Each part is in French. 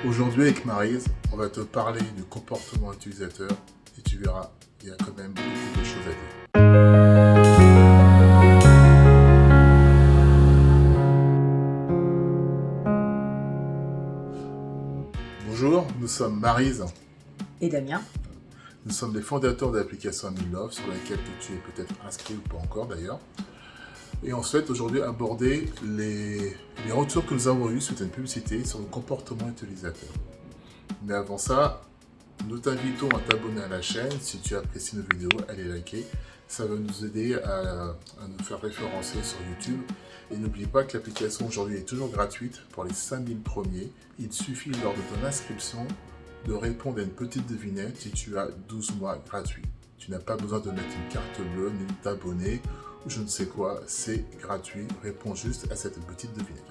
Aujourd'hui avec Maryse, on va te parler du comportement utilisateur et tu verras, il y a quand même beaucoup de choses à dire. Bonjour, nous sommes Maryse et Damien. Nous sommes les fondateurs de l'application Amilove sur laquelle tu es peut-être inscrit ou pas encore d'ailleurs. Et on souhaite aujourd'hui aborder les retours que nous avons eus suite à une publicité sur le comportement utilisateur. Mais avant ça, nous t'invitons à t'abonner à la chaîne. Si tu apprécies nos vidéos, allez liker. Ça va nous aider à nous faire référencer sur YouTube. Et n'oublie pas que l'application aujourd'hui est toujours gratuite pour les 5000 premiers. Il suffit lors de ton inscription de répondre à une petite devinette si tu as 12 mois gratuits. Tu n'as pas besoin de mettre une carte bleue, ni de t'abonner ou je ne sais quoi, c'est gratuit. Réponds juste à cette petite devinette.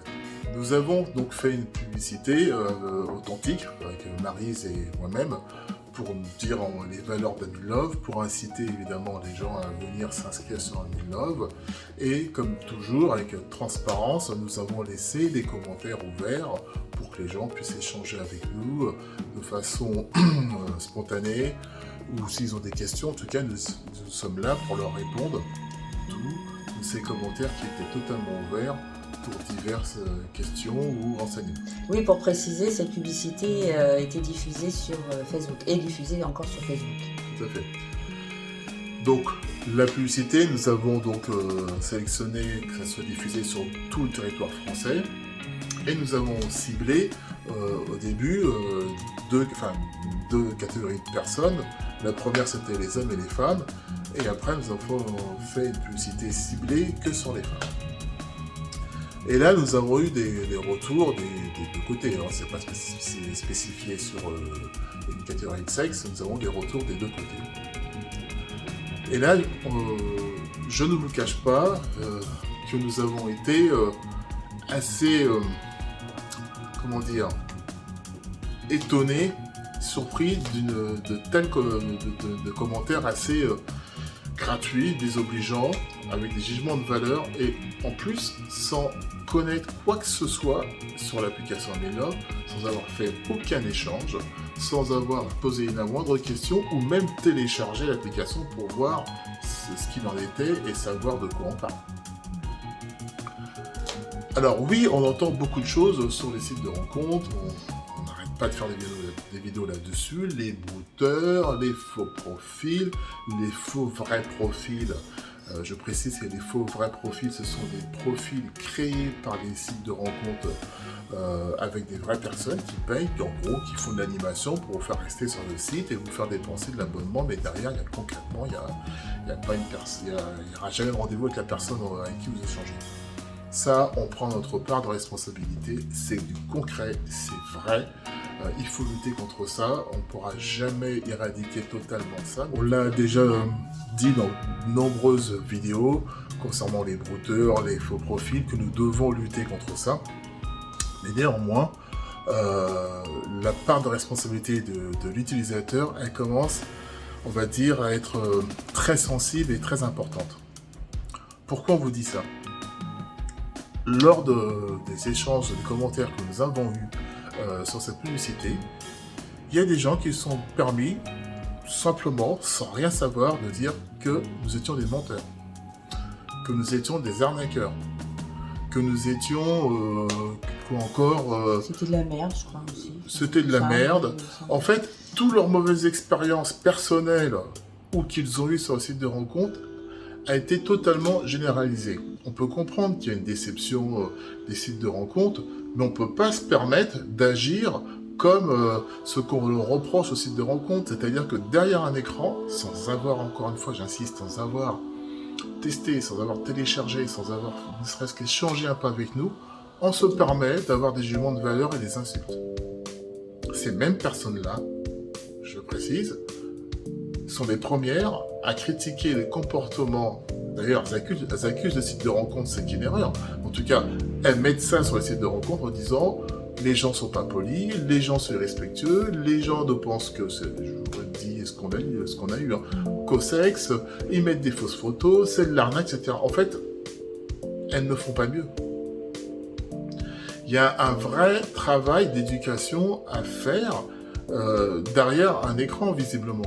Nous avons donc fait une publicité authentique avec Maryse et moi-même pour nous dire les valeurs d'Amilove, pour inciter évidemment les gens à venir s'inscrire sur Amilove. Et comme toujours, avec transparence, nous avons laissé des commentaires ouverts pour que les gens puissent échanger avec nous de façon spontanée, ou s'ils ont des questions, en tout cas nous sommes là pour leur répondre. Tous ces commentaires qui étaient totalement ouverts pour diverses questions ou renseignements. Oui, pour préciser, cette publicité était diffusée sur Facebook et diffusée encore sur Facebook. Tout à fait. Donc, la publicité, nous avons donc sélectionné que ça soit diffusé sur tout le territoire français et nous avons ciblé au début deux catégories de personnes. La première, c'était les hommes et les femmes. Et après, nous avons fait une publicité ciblée que sur les femmes. Et là, nous avons eu des retours des deux côtés. Alors, c'est pas spécifié sur une catégorie de sexe, nous avons des retours des deux côtés. Et là, je ne vous cache pas que nous avons été assez, étonnés, surpris de commentaires assez gratuits, désobligeants, avec des jugements de valeur et en plus sans connaître quoi que ce soit sur l'application Amilove, sans avoir fait aucun échange, sans avoir posé la moindre question ou même téléchargé l'application pour voir ce qu'il en était et savoir de quoi on parle. Alors oui, on entend beaucoup de choses sur les sites de rencontres, on n'arrête pas de faire des vidéos là-dessus, les brouteurs, les faux profils, les faux vrais profils. Je précise que les faux vrais profils, ce sont des profils créés par les sites de rencontres avec des vraies personnes qui payent, qui font de l'animation pour vous faire rester sur le site et vous faire dépenser de l'abonnement, mais derrière, concrètement, il n'y aura jamais de rendez-vous avec la personne avec qui vous échangez. Ça, on prend notre part de responsabilité, c'est du concret, c'est vrai. Il faut lutter contre ça, on ne pourra jamais éradiquer totalement ça. On l'a déjà dit dans de nombreuses vidéos concernant les brouteurs, les faux profils, que nous devons lutter contre ça. Mais néanmoins, la part de responsabilité de l'utilisateur, elle commence, on va dire, à être très sensible et très importante. Pourquoi on vous dit ça ? Lors des échanges, des commentaires que nous avons eus sur cette publicité, il y a des gens qui se sont permis, simplement, sans rien savoir, de dire que nous étions des menteurs, que nous étions des arnaqueurs, que nous étions, c'était de la merde, je crois aussi. C'était de la merde. En fait, toutes leurs mauvaises expériences personnelles ou qu'ils ont eues sur le site de rencontre a été totalement généralisée. On peut comprendre qu'il y a une déception des sites de rencontre, mais on ne peut pas se permettre d'agir comme ce qu'on leur reproche aux sites de rencontre, c'est-à-dire que derrière un écran, sans avoir, encore une fois j'insiste, sans avoir testé, sans avoir téléchargé, sans avoir ne serait-ce qu'échangé un peu avec nous, on se permet d'avoir des jugements de valeur et des insultes. Ces mêmes personnes-là, je précise, sont les premières à critiquer les comportements. D'ailleurs, elles accusent le site de rencontre, c'est une erreur. En tout cas, elles mettent ça sur le site de rencontre en disant les gens sont pas polis, les gens sont irrespectueux, les gens ne pensent que, je vous dis ce qu'on a eu, qu'au sexe, ils mettent des fausses photos, c'est de l'arnaque, etc. En fait, elles ne font pas mieux. Il y a un vrai travail d'éducation à faire derrière un écran, visiblement.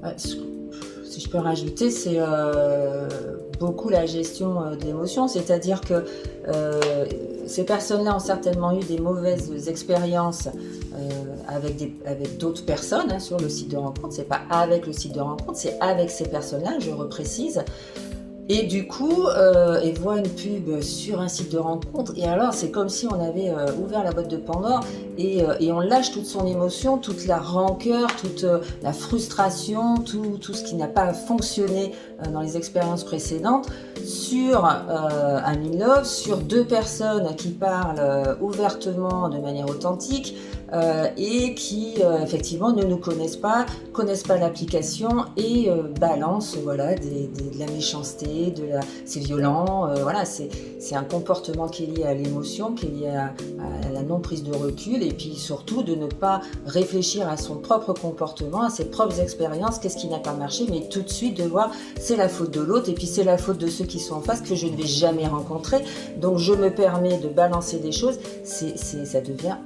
Ouais, si je peux rajouter, c'est beaucoup la gestion d'émotions, c'est-à-dire que ces personnes-là ont certainement eu des mauvaises expériences avec d'autres personnes sur le site de rencontre. C'est pas avec le site de rencontre, c'est avec ces personnes-là, je reprécise. Et du coup, ils voient une pub sur un site de rencontre, et alors c'est comme si on avait ouvert la boîte de Pandore et on lâche toute son émotion, toute la rancœur, toute la frustration, tout ce qui n'a pas fonctionné dans les expériences précédentes sur un in love, sur deux personnes qui parlent ouvertement de manière authentique et qui effectivement ne nous connaissent pas l'application et balancent voilà, de la méchanceté, c'est violent, voilà, c'est un comportement qui est lié à l'émotion, qui est lié à la non-prise de recul, et puis surtout de ne pas réfléchir à son propre comportement, à ses propres expériences, qu'est-ce qui n'a pas marché, mais tout de suite de voir c'est la faute de l'autre, et puis c'est la faute de ceux qui sont en face que je ne vais jamais rencontrer, donc je me permets de balancer des choses, ça devient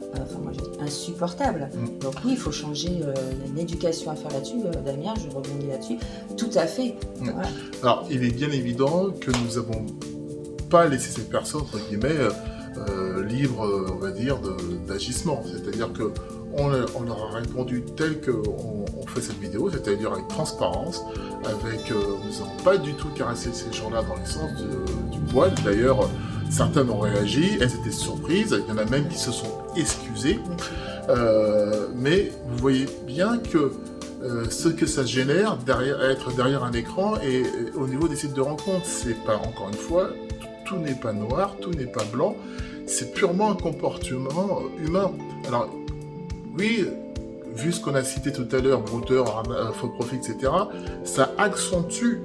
moi, je dis, insupportable. Donc oui, il faut changer, il y a une éducation à faire là-dessus, Damien, je rebondis là-dessus, tout à fait. Voilà. Alors, il est bien évident que nous n'avons pas laissé ces personnes, entre guillemets, libres, on va dire, d'agissement. C'est-à-dire qu'on leur a répondu tel qu'on fait cette vidéo, c'est-à-dire avec transparence, avec, nous n'avons pas du tout caressé ces gens-là dans le sens du poil. D'ailleurs, certaines ont réagi, elles étaient surprises, il y en a même qui se sont excusées. Mais vous voyez bien que ce que ça génère être derrière un écran et au niveau des sites de rencontres, c'est pas, encore une fois, tout n'est pas noir, tout n'est pas blanc, c'est purement un comportement humain. Alors, oui, vu ce qu'on a cité tout à l'heure, brouteur, faux profil, etc., ça accentue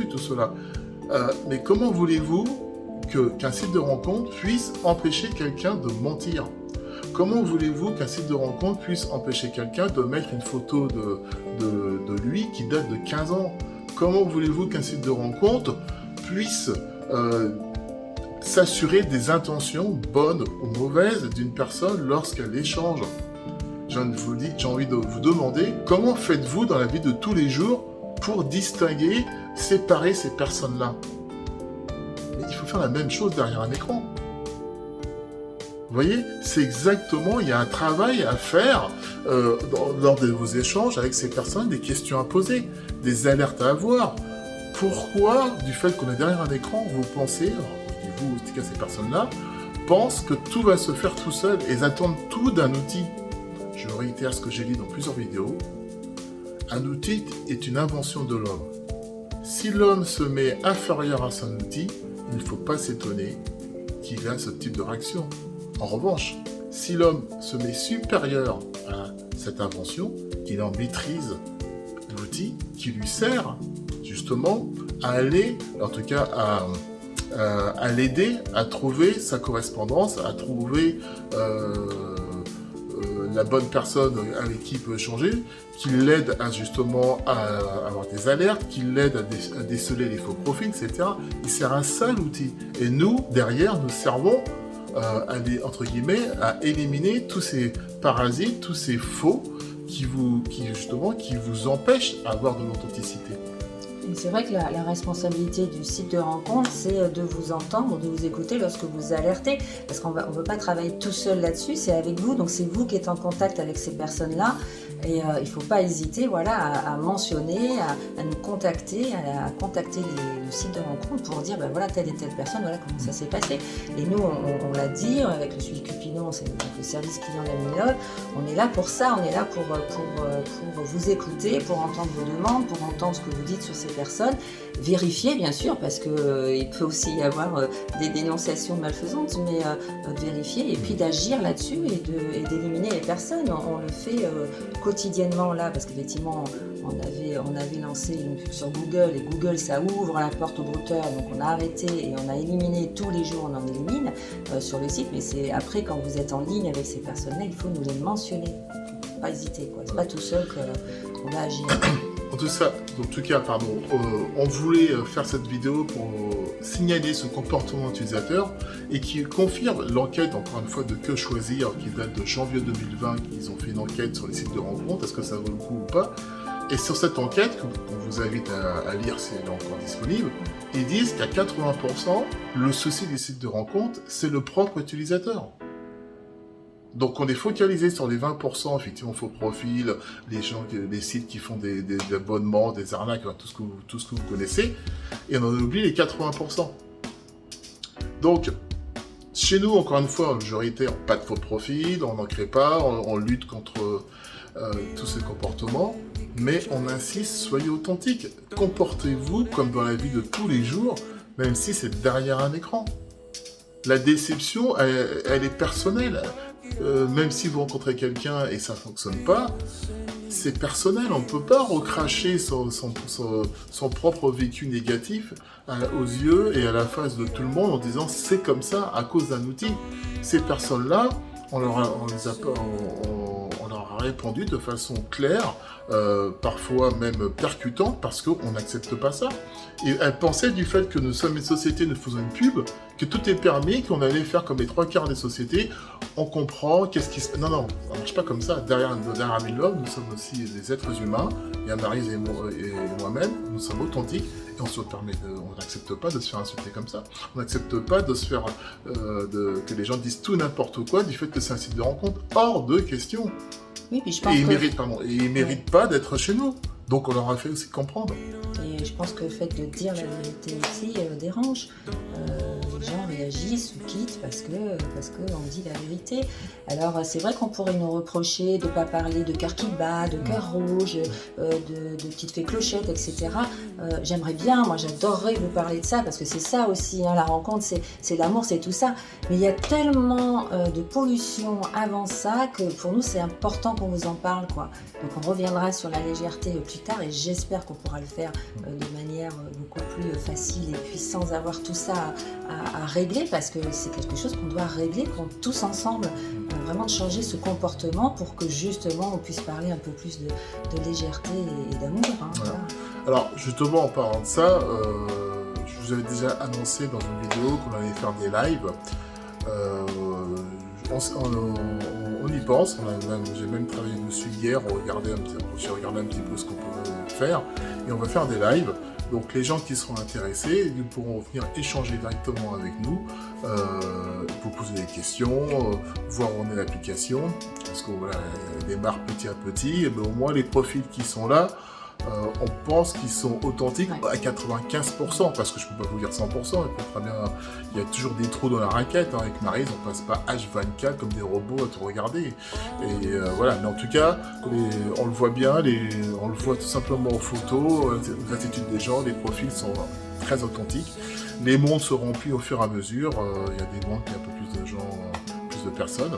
tout cela. Mais comment voulez-vous qu'un site de rencontre puisse empêcher quelqu'un de mentir ? Comment voulez-vous qu'un site de rencontre puisse empêcher quelqu'un de mettre une photo de lui qui date de 15 ans ? Comment voulez-vous qu'un site de rencontre puisse s'assurer des intentions bonnes ou mauvaises d'une personne lorsqu'elle échange ? J'ai envie de vous demander, comment faites-vous dans la vie de tous les jours pour distinguer, séparer ces personnes-là ? Mais il faut faire la même chose derrière un écran. Vous voyez, c'est exactement, il y a un travail à faire lors de vos échanges avec ces personnes, des questions à poser, des alertes à avoir. Pourquoi, du fait qu'on est derrière un écran, vous pensez, vous, en tout cas ces personnes-là, pensent que tout va se faire tout seul et attendent tout d'un outil ? Je réitère ce que j'ai dit dans plusieurs vidéos. Un outil est une invention de l'homme. Si l'homme se met inférieur à son outil, il ne faut pas s'étonner qu'il ait ce type de réaction. En revanche, si l'homme se met supérieur à cette invention, il en maîtrise l'outil qui lui sert justement à aller, en tout cas à l'aider à trouver sa correspondance, à trouver la bonne personne avec qui il peut échanger, qui l'aide justement à avoir des alertes, qui l'aide à déceler les faux profils, etc. Il sert un seul outil. Et nous, derrière, nous servons entre guillemets, à éliminer tous ces parasites, tous ces faux qui vous empêchent d'avoir de l'authenticité. C'est vrai que la responsabilité du site de rencontre, c'est de vous entendre, de vous écouter lorsque vous alertez, parce qu'on ne veut pas travailler tout seul là-dessus, c'est avec vous, donc c'est vous qui êtes en contact avec ces personnes-là, et il ne faut pas hésiter à mentionner, à nous contacter, à contacter le site de rencontre pour dire voilà telle et telle personne, voilà comment ça s'est passé. Et nous, on l'a dit, avec le suivi Cupidon, c'est le service client d'Amilov, on est là pour ça, on est là pour vous écouter, pour entendre vos demandes, pour entendre ce que vous dites sur ces personnes, vérifier bien sûr, parce qu'il peut aussi y avoir des dénonciations malfaisantes, mais de vérifier et puis d'agir là-dessus et d'éliminer les personnes. On le fait quotidiennement là, parce qu'effectivement on avait lancé une pub sur Google, et Google ça ouvre la porte aux brouteurs, donc on a arrêté et on a éliminé tous les jours, on en élimine sur le site, mais c'est après quand vous êtes en ligne avec ces personnes-là, il faut nous les mentionner, faut pas hésiter, quoi. C'est pas tout seul qu'on va agir. En tout cas, pardon, on voulait faire cette vidéo pour signaler ce comportement utilisateur et qui confirme l'enquête, encore une fois, de Que Choisir, qui date de janvier 2020, qu'ils ont fait une enquête sur les sites de rencontres, est-ce que ça vaut le coup ou pas. Et sur cette enquête, qu'on vous invite à lire si elle est encore disponible, ils disent qu'à 80%, le souci des sites de rencontres, c'est le propre utilisateur. Donc on est focalisé sur les 20%, effectivement, faux profils, les sites qui font des abonnements, des arnaques, tout ce que vous connaissez, et on en oublie les 80%. Donc, chez nous, encore une fois, en majorité, pas de faux profils, on n'en crée pas, on lutte contre tous ces comportements, mais on insiste, soyez authentiques, comportez-vous comme dans la vie de tous les jours, même si c'est derrière un écran. La déception, elle est personnelle. Même si vous rencontrez quelqu'un et ça ne fonctionne pas, c'est personnel. On ne peut pas recracher son propre vécu négatif aux yeux et à la face de tout le monde en disant c'est comme ça à cause d'un outil. Ces personnes-là, on leur a répondu de façon claire, parfois même percutante, parce qu'on n'accepte pas ça. Et elles pensaient du fait que nous sommes une société, nous faisons une pub, que tout est permis, qu'on allait faire comme les 3/4 des sociétés, on comprend, qu'est-ce qui se passe. Non, ça ne marche pas comme ça. Derrière un million, nous sommes aussi des êtres humains, il y a Maryse et moi-même, nous sommes authentiques, et on n'accepte pas de se faire insulter comme ça. On n'accepte pas de se faire, que les gens disent tout n'importe quoi du fait que c'est un site de rencontre, hors de question. Oui, puis je pense ils méritent pas d'être chez nous. Donc on leur a fait aussi comprendre. Et je pense que le fait de dire la vérité aussi dérange. Les gens réagissent ou quittent parce qu'on dit la vérité. Alors c'est vrai qu'on pourrait nous reprocher de ne pas parler de cœur qui bat, de cœur rouge, de petites fées clochettes, etc. J'aimerais bien, moi j'adorerais vous parler de ça parce que c'est ça aussi, hein, la rencontre, c'est l'amour, c'est tout ça. Mais il y a tellement de pollution avant ça que pour nous c'est important qu'on vous en parle, quoi. Donc on reviendra sur la légèreté plus tard et j'espère qu'on pourra le faire de manière beaucoup plus facile et puis sans avoir tout ça à régler parce que c'est quelque chose qu'on doit régler tous ensemble, vraiment de changer ce comportement pour que justement on puisse parler un peu plus de légèreté et d'amour. Hein, voilà. Alors justement en parlant de ça, je vous avais déjà annoncé dans une vidéo qu'on allait faire des lives. On y pense, j'ai même travaillé dessus hier, j'ai regardé un petit peu ce qu'on pouvait faire, et on va faire des lives. Donc les gens qui seront intéressés, ils pourront venir échanger directement avec nous, vous poser des questions, voir où en est l'application, parce qu'on démarre petit à petit, et au moins les profils qui sont là, on pense qu'ils sont authentiques à 95%, parce que je ne peux pas vous dire 100%, il y a toujours des trous dans la raquette, hein. Avec Maryse, on passe pas H24 comme des robots à tout regarder, et voilà, mais en tout cas, on le voit bien, on le voit tout simplement aux photos, les attitudes des gens, les profils sont très authentiques, les mondes se remplissent au fur et à mesure, il y a des mondes qui ont un peu plus de gens, plus de personnes.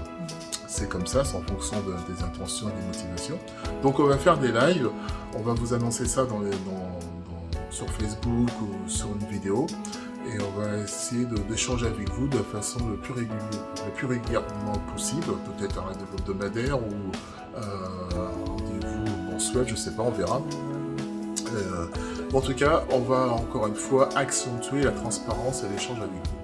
C'est comme ça, c'est en fonction des intentions et des motivations. Donc on va faire des lives, on va vous annoncer ça sur Facebook ou sur une vidéo, et on va essayer d'échanger avec vous de façon le plus régulièrement possible, peut-être un rendez-vous hebdomadaire ou un rendez-vous mensuel, je sais pas, on verra. En tout cas, on va encore une fois accentuer la transparence et l'échange avec vous.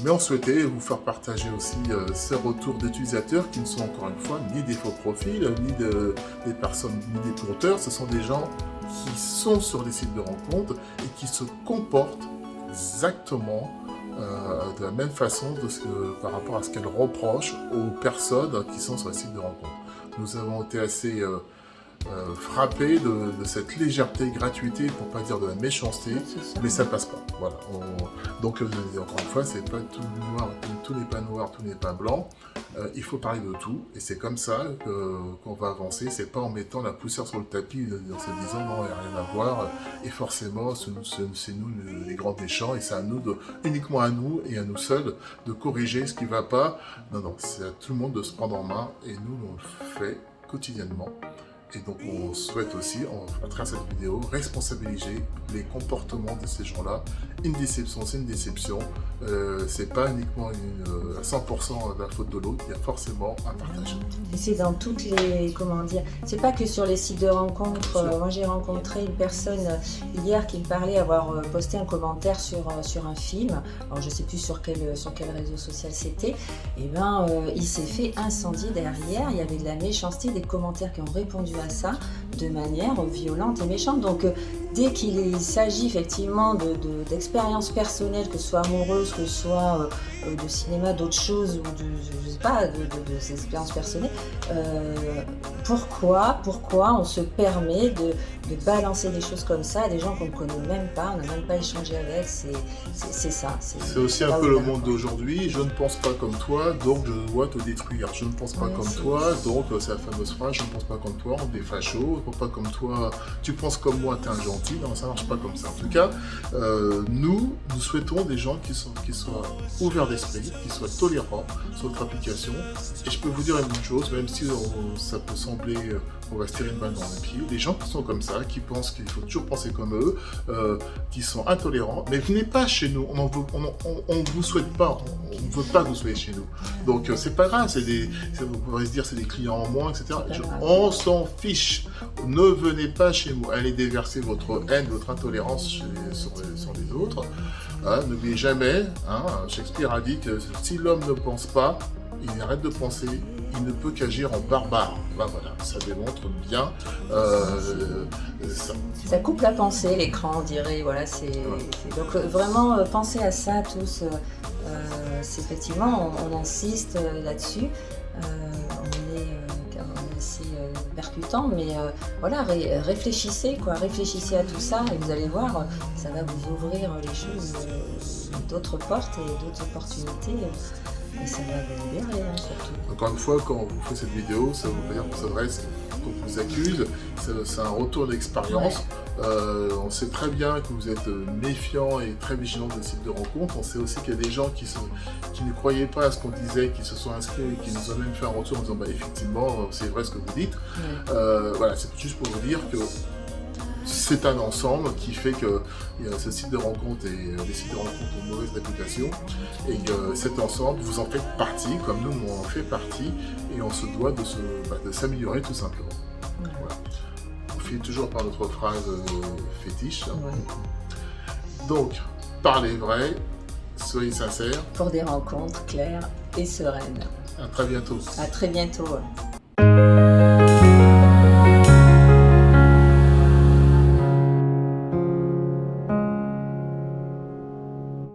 Mais on souhaitait vous faire partager aussi ces retours d'utilisateurs qui ne sont encore une fois ni des faux profils, ni des personnes, ni des compteurs. Ce sont des gens qui sont sur les sites de rencontres et qui se comportent exactement de la même façon par rapport à ce qu'elles reprochent aux personnes qui sont sur les sites de rencontres. Nous avons été assez frappé de cette légèreté, gratuité, pour pas dire de la méchanceté, mais ça passe pas. Voilà. Donc encore une fois, c'est pas tout noir, tout n'est pas noir, tout n'est pas blanc. Il faut parler de tout, et c'est comme ça qu'on va avancer. C'est pas en mettant la poussière sur le tapis, en se disant non, il n'y a rien à voir, et forcément c'est nous les grands méchants, et c'est uniquement à nous et à nous seuls de corriger ce qui va pas. Non, c'est à tout le monde de se prendre en main, et nous on le fait quotidiennement. Et donc on souhaite aussi, à travers cette vidéo, responsabiliser les comportements de ces gens-là. Une déception, c'est une déception. C'est pas uniquement à 100% la faute de l'autre, il y a forcément un partage. Et c'est dans toutes les, comment dire, c'est pas que sur les sites de rencontres. Moi j'ai rencontré une personne hier qui me parlait avoir posté un commentaire sur un film. Alors je sais plus sur quel réseau social c'était. Et ben il s'est fait incendier derrière. Il y avait de la méchanceté, des commentaires qui ont répondu à ça de manière violente et méchante. Donc dès qu'il s'agit effectivement d'expériences personnelles, que ce soit amoureuses, que ce soit de cinéma, d'autres choses, ou je sais pas, de ces expériences personnelles, pourquoi on se permet de balancer des choses comme ça à des gens qu'on ne connaît même pas, on n'a même pas échangé avec, c'est ça. C'est aussi un peu le monde d'aujourd'hui. Je ne pense pas comme toi, donc je dois te détruire. Je ne pense pas comme toi, donc c'est la fameuse phrase, je ne pense pas comme toi, on est facho, je ne pense pas comme toi, tu penses comme moi, t'es un gentil. Non, ça ne marche pas comme ça. En tout cas, nous souhaitons des gens qui soient ouverts d'esprit, qui soient tolérants sur notre application. Et je peux vous dire une chose, même si ça peut sembler on va se tirer une balle dans le pied, les gens qui sont comme ça, qui pensent qu'il faut toujours penser comme eux, qui sont intolérants, mais venez pas chez nous, on vous souhaite pas, on ne veut pas que vous soyez chez nous. Donc c'est pas grave, vous pourrez se dire c'est des clients en moins, etc. On s'en fiche, ne venez pas chez nous, allez déverser votre haine, votre intolérance sur les autres. N'oubliez jamais, Shakespeare a dit que si l'homme ne pense pas, il arrête de penser, il ne peut qu'agir en barbare. Ben voilà, ça démontre bien ça. Ça coupe la pensée, l'écran, on dirait. Voilà, donc vraiment, pensez à ça tous. C'est effectivement, on insiste là-dessus. On est assez percutant, mais voilà, réfléchissez à tout ça et vous allez voir, ça va vous ouvrir les choses, d'autres portes et d'autres opportunités. Et ça va vous libérer, surtout. Encore une fois, quand vous faites cette vidéo, ça ne veut pas dire qu'on s'adresse, qu'on vous accuse, c'est un retour d'expérience. On sait très bien que vous êtes méfiant et très vigilant des sites de rencontres. On sait aussi qu'il y a des gens qui ne croyaient pas à ce qu'on disait, qui se sont inscrits et qui nous ont même fait un retour en disant effectivement, c'est vrai ce que vous dites. Voilà, c'est juste pour vous dire que c'est un ensemble qui fait que ce site de rencontre et les sites de rencontre ont une mauvaise réputation et que cet ensemble, vous en faites partie, comme nous on en fait partie, et on se doit de s'améliorer tout simplement. Voilà. On finit toujours par notre phrase fétiche. Donc, parlez vrai, soyez sincères. Pour des rencontres claires et sereines. À très bientôt. À très bientôt.